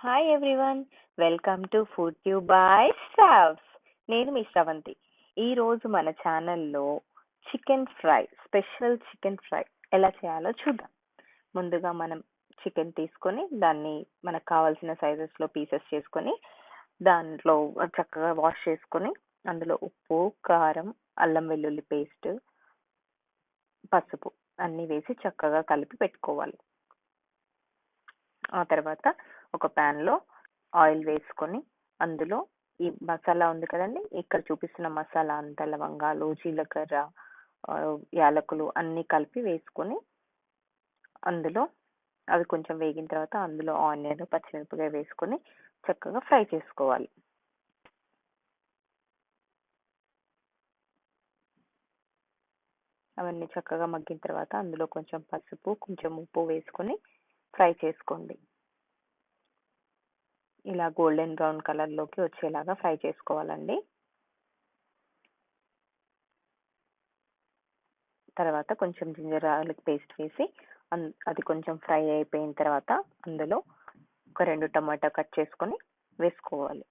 Hi everyone, welcome to food tube by Shravs. నేను మీ శ్రవంతి. ఈరోజు మన ఛానల్లో స్పెషల్ చికెన్ ఫ్రై ఎలా చేయాలో చూద్దాం. ముందుగా మనం చికెన్ తీసుకొని దాన్ని మనకు కావాల్సిన సైజెస్లో పీసెస్ చేసుకొని దాంట్లో చక్కగా వాష్ చేసుకొని అందులో ఉప్పు, కారం, అల్లం వెల్లుల్లి పేస్ట్, పసుపు అన్నీ వేసి చక్కగా కలిపి పెట్టుకోవాలి. ఆ తర్వాత ఒక ప్యాన్లో ఆయిల్ వేసుకొని అందులో ఈ మసాలా ఉంది కదండి, ఇక్కడ చూపిస్తున్న మసాలా అంతా లవంగాలు, జీలకర్ర, యాలకులు అన్నీ కలిపి వేసుకొని అందులో అవి కొంచెం వేగిన తర్వాత అందులో ఆనియన్, పచ్చిమిరపకాయ వేసుకొని చక్కగా ఫ్రై చేసుకోవాలి. అవన్నీ చక్కగా మగ్గిన తర్వాత అందులో కొంచెం పసుపు, కొంచెం ఉప్పు వేసుకొని ఫ్రై చేసుకోండి. ఇలా గోల్డెన్ బ్రౌన్ కలర్లోకి వచ్చేలాగా ఫ్రై చేసుకోవాలండి. తర్వాత కొంచెం జింజర్ గార్లిక్ పేస్ట్ వేసి అది కొంచెం ఫ్రై అయిపోయిన తర్వాత అందులో ఒక 2 టమాటా కట్ చేసుకొని వేసుకోవాలి.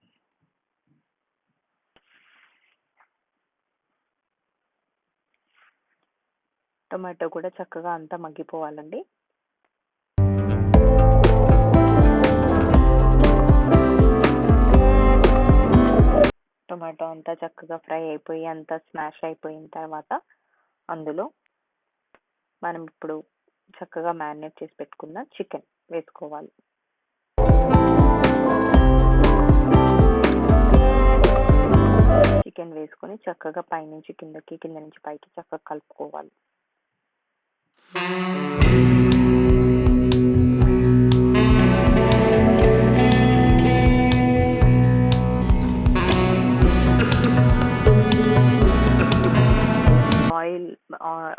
టొమాటో కూడా చక్కగా అంతా మగ్గిపోవాలండి. టొమాటో అంతా చక్కగా ఫ్రై అయిపోయి అంతా స్మాష్ అయిపోయిన తర్వాత అందులో మనం ఇప్పుడు చక్కగా మ్యారినేట్ చేసి పెట్టుకున్న చికెన్ వేసుకోవాలి. చికెన్ వేసుకొని చక్కగా పైనుంచి కిందకి, కింద నుంచి పైకి చక్కగా కలుపుకోవాలి.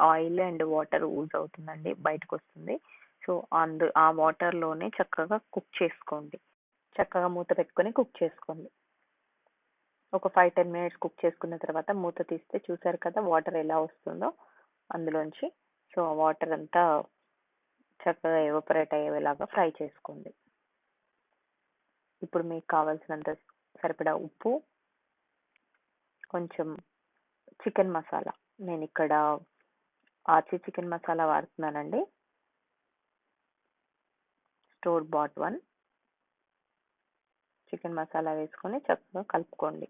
ఆయిల్ అండ్ వాటర్ యూజ్ అవుతుందండి, బయటకు వస్తుంది. సో ఆ వాటర్లోనే చక్కగా కుక్ చేసుకోండి. చక్కగా మూత పెట్టుకొని కుక్ చేసుకోండి. ఒక 5-10 మినిట్స్ కుక్ చేసుకున్న తర్వాత మూత తీస్తే చూసారు కదా వాటర్ ఎలా వస్తుందో అందులోంచి. సో ఆ వాటర్ అంతా చక్కగా ఎవపరేట్ అయ్యేలాగా ఫ్రై చేసుకోండి. ఇప్పుడు మీకు కావాల్సినంత సరిపడా ఉప్పు, కొంచెం చికెన్ మసాలా, నేను ఇక్కడ ఆచి చికెన్ మసాలా వాడుతున్నానండి, స్టోర్ బాట్ 1 చికెన్ మసాలా వేసుకొని చక్కగా కలుపుకోండి.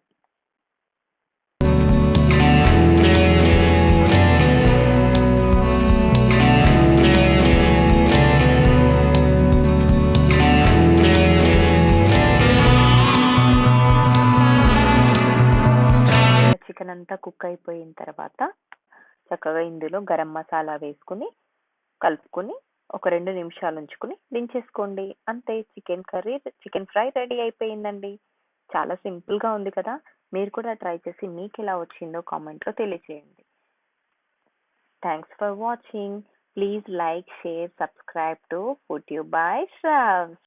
చికెన్ అంతా కుక్ అయిపోయిన తర్వాత చక్కగా ఇందులో గరం మసాలా వేసుకుని కలుపుకొని ఒక 2 నిమిషాలు ఉంచుకుని దించేసుకోండి. అంతే, చికెన్ ఫ్రై రెడీ అయిపోయిందండి. చాలా సింపుల్గా ఉంది కదా. మీరు కూడా ట్రై చేసి మీకు ఎలా వచ్చిందో కామెంట్లో తెలియజేయండి. Thanks for watching. Please like, share, subscribe to food tube by Shravs.